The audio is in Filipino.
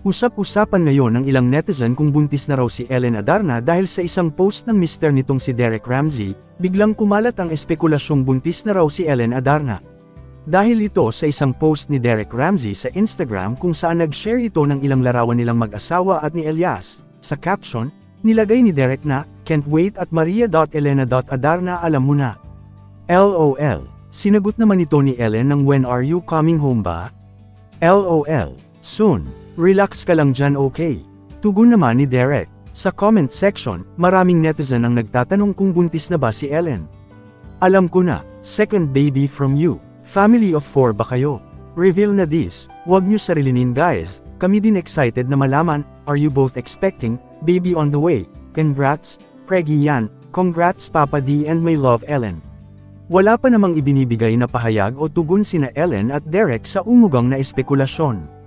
Usap-usapan ngayon ng ilang netizen kung buntis na raw si Ellen Adarna dahil sa isang post ng mister nitong si Derek Ramsey, biglang kumalat ang espekulasyong buntis na raw si Ellen Adarna. Dahil ito sa isang post ni Derek Ramsey sa Instagram kung saan nag-share ito ng ilang larawan nilang mag-asawa at ni Elias. Sa caption, nilagay ni Derek na, "Can't wait at Maria.Elena.Adarna alam mo na." LOL. Sinagot naman ito ni Ellen ng "When are you coming home ba?" LOL. Soon. Relax ka lang dyan, okay? Tugon naman ni Derek. Sa comment section, maraming netizen ang nagtatanong kung buntis na ba si Ellen. Alam ko na, second baby from you. Family of 4 ba kayo? Reveal na this, wag nyo sarilinin guys, kami din excited na malaman, are you both expecting, baby on the way? Congrats, Preggy yan, congrats Papa D and my love Ellen. Wala pa namang ibinibigay na pahayag o tugon sina Ellen at Derek sa umugang na espekulasyon.